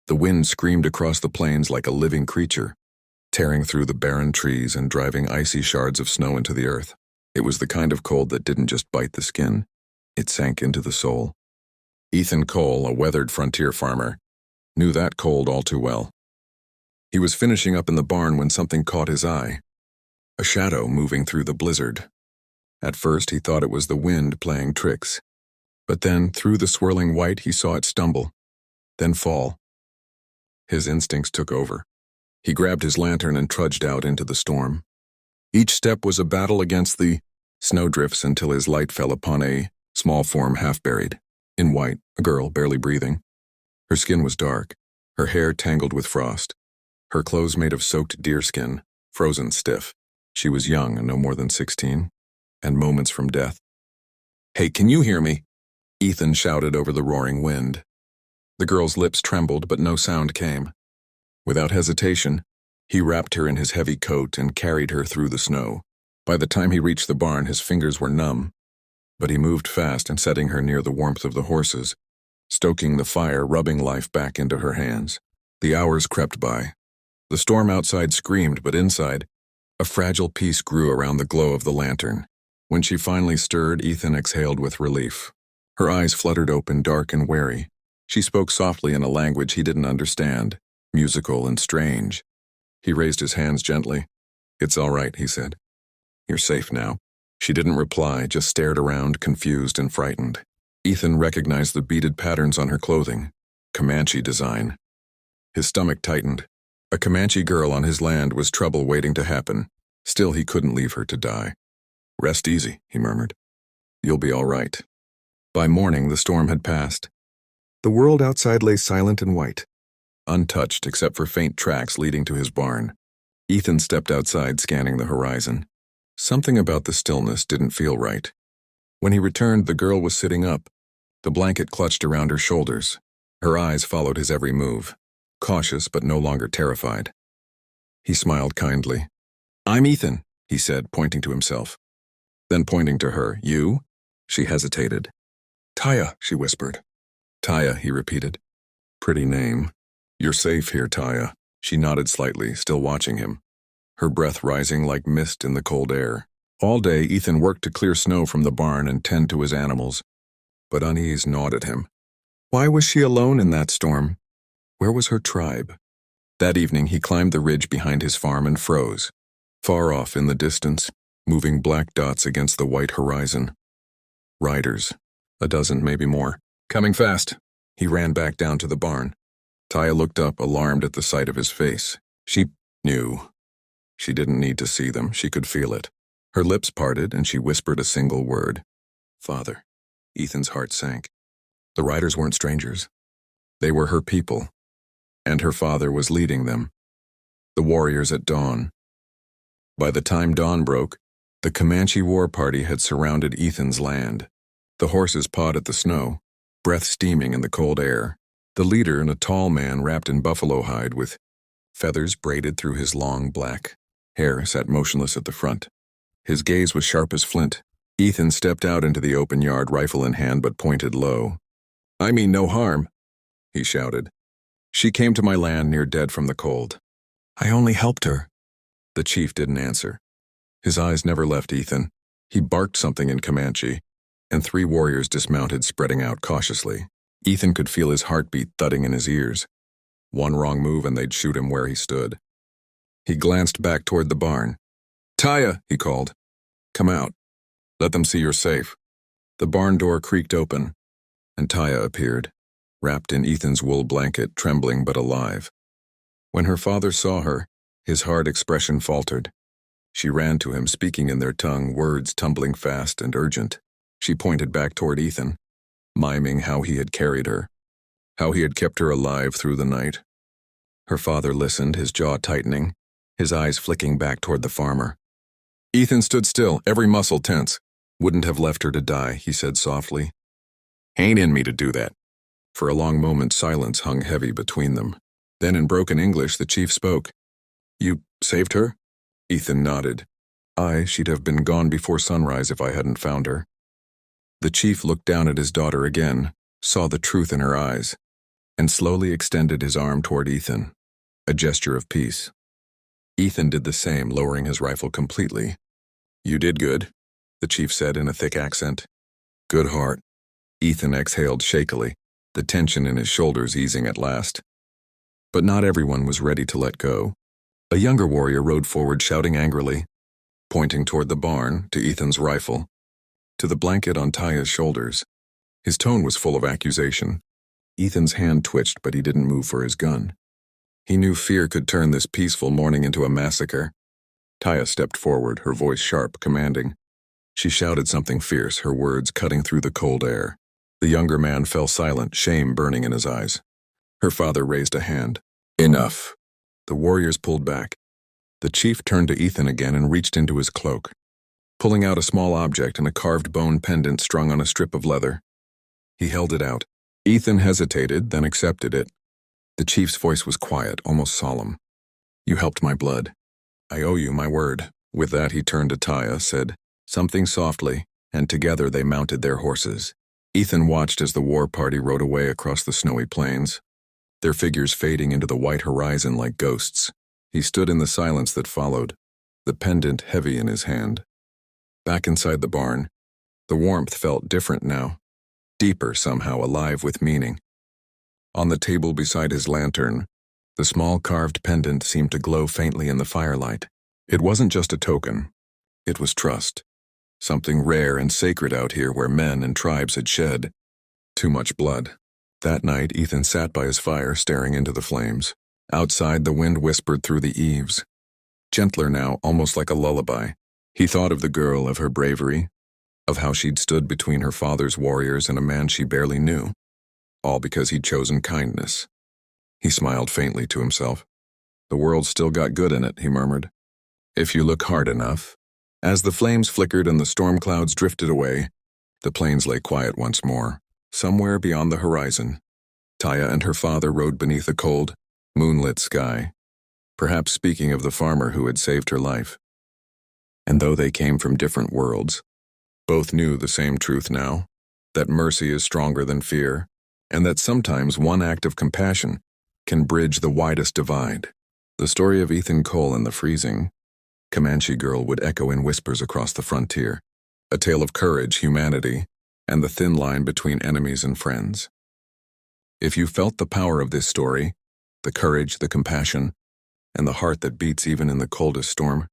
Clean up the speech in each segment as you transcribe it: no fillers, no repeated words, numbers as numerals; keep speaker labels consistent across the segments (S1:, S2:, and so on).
S1: The wind screamed across the plains like a living creature, tearing through the barren trees and driving icy shards of snow into the earth. It was the kind of cold that didn't just bite the skin, it sank into the soul. Ethan Cole, a weathered frontier farmer, knew that cold all too well. He was finishing up in the barn when something caught his eye. A shadow moving through the blizzard. At first he thought it was the wind playing tricks. But then, through the swirling white, he saw it stumble, then fall. His instincts took over. He grabbed his lantern and trudged out into the storm. Each step was a battle against the snowdrifts until his light fell upon a small form half-buried. In white, a girl barely breathing. Her skin was dark, her hair tangled with frost. Her clothes made of soaked deerskin, frozen stiff. She was young and no more than 16, and moments from death. "Hey, can you hear me?" Ethan shouted over the roaring wind. The girl's lips trembled, but no sound came. Without hesitation, he wrapped her in his heavy coat and carried her through the snow. By the time he reached the barn, his fingers were numb, but he moved fast and setting her near the warmth of the horses, stoking the fire, rubbing life back into her hands. The hours crept by. The storm outside screamed, but inside, a fragile peace grew around the glow of the lantern. When she finally stirred, Ethan exhaled with relief. Her eyes fluttered open, dark and wary. She spoke softly in a language he didn't understand, musical and strange. He raised his hands gently. "It's all right," he said. "You're safe now." She didn't reply, just stared around, confused and frightened. Ethan recognized the beaded patterns on her clothing. Comanche design. His stomach tightened. A Comanche girl on his land was trouble waiting to happen. Still, he couldn't leave her to die. "Rest easy," he murmured. "You'll be all right." By morning, the storm had passed. The world outside lay silent and white, untouched except for faint tracks leading to his barn. Ethan stepped outside, scanning the horizon. Something about the stillness didn't feel right. When he returned, the girl was sitting up, the blanket clutched around her shoulders. Her eyes followed his every move, cautious but no longer terrified. He smiled kindly. "I'm Ethan," he said, pointing to himself. Then pointing to her, "You?" She hesitated. "Taya," she whispered. "Taya," he repeated. "Pretty name. You're safe here, Taya." She nodded slightly, still watching him, her breath rising like mist in the cold air. All day, Ethan worked to clear snow from the barn and tend to his animals. But unease gnawed at him. Why was she alone in that storm? Where was her tribe? That evening, he climbed the ridge behind his farm and froze. Far off in the distance, moving black dots against the white horizon. Riders. A dozen, maybe more. Coming fast. He ran back down to the barn. Taya looked up, alarmed at the sight of his face. She knew. She didn't need to see them, she could feel it. Her lips parted and she whispered a single word. "Father." Ethan's heart sank. The riders weren't strangers. They were her people. And her father was leading them. The warriors at dawn. By the time dawn broke, the Comanche war party had surrounded Ethan's land. The horses pawed at the snow, breath steaming in the cold air. The leader, a tall man wrapped in buffalo hide with feathers braided through his long black hair, sat motionless at the front. His gaze was sharp as flint. Ethan stepped out into the open yard, rifle in hand, but pointed low. "I mean no harm," he shouted. "She came to my land near dead from the cold. I only helped her." The chief didn't answer. His eyes never left Ethan. He barked something in Comanche, and 3 warriors dismounted, spreading out cautiously. Ethan could feel his heartbeat thudding in his ears. One wrong move and they'd shoot him where he stood. He glanced back toward the barn. "Taya," he called. "Come out. Let them see you're safe." The barn door creaked open, and Taya appeared, wrapped in Ethan's wool blanket, trembling but alive. When her father saw her, his hard expression faltered. She ran to him, speaking in their tongue, words tumbling fast and urgent. She pointed back toward Ethan, miming how he had carried her, how he had kept her alive through the night. Her father listened, his jaw tightening, his eyes flicking back toward the farmer. Ethan stood still, every muscle tense. "Wouldn't have left her to die," he said softly. "Ain't in me to do that." For a long moment, silence hung heavy between them. Then in broken English, the chief spoke. "You saved her?" Ethan nodded. She'd have been gone before sunrise if I hadn't found her." The chief looked down at his daughter again, saw the truth in her eyes. and slowly extended his arm toward Ethan, a gesture of peace. Ethan did the same, lowering his rifle completely. "You did good," the chief said in a thick accent. "Good heart." Ethan exhaled shakily, the tension in his shoulders easing at last. But not everyone was ready to let go. A younger warrior rode forward shouting angrily, pointing toward the barn, to Ethan's rifle, to the blanket on Taya's shoulders. His tone was full of accusation. Ethan's hand twitched, but he didn't move for his gun. He knew fear could turn this peaceful morning into a massacre. Taya stepped forward, her voice sharp, commanding. She shouted something fierce, her words cutting through the cold air. The younger man fell silent, shame burning in his eyes. Her father raised a hand. "Enough." The warriors pulled back. The chief turned to Ethan again and reached into his cloak, pulling out a small object and a carved bone pendant strung on a strip of leather. He held it out. Ethan hesitated, then accepted it. The chief's voice was quiet, almost solemn. "You helped my blood. I owe you my word." With that, he turned to Taya, said something softly, and together they mounted their horses. Ethan watched as the war party rode away across the snowy plains, their figures fading into the white horizon like ghosts. He stood in the silence that followed, the pendant heavy in his hand. Back inside the barn, the warmth felt different now, deeper somehow, alive with meaning. On the table beside his lantern, the small carved pendant seemed to glow faintly in the firelight. It wasn't just a token. It was trust. Something rare and sacred out here where men and tribes had shed too much blood. That night, Ethan sat by his fire, staring into the flames. Outside, the wind whispered through the eaves, gentler now, almost like a lullaby. He thought of the girl, of her bravery, of how she'd stood between her father's warriors and a man she barely knew, all because he'd chosen kindness. He smiled faintly to himself. "The world still got good in it," he murmured, "if you look hard enough." As the flames flickered and the storm clouds drifted away, the plains lay quiet once more. Somewhere beyond the horizon, Taya and her father rode beneath a cold, moonlit sky, perhaps speaking of the farmer who had saved her life. And though they came from different worlds, both knew the same truth now, that mercy is stronger than fear, and that sometimes one act of compassion can bridge the widest divide. The story of Ethan Cole and the freezing Comanche girl would echo in whispers across the frontier, a tale of courage, humanity, and the thin line between enemies and friends. If you felt the power of this story, the courage, the compassion, and the heart that beats even in the coldest storm,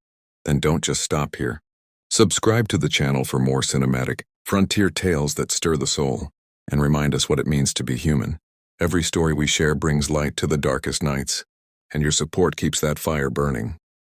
S1: then don't just stop here. Subscribe to the channel for more cinematic, frontier tales that stir the soul and remind us what it means to be human. Every story we share brings light to the darkest nights, and your support keeps that fire burning.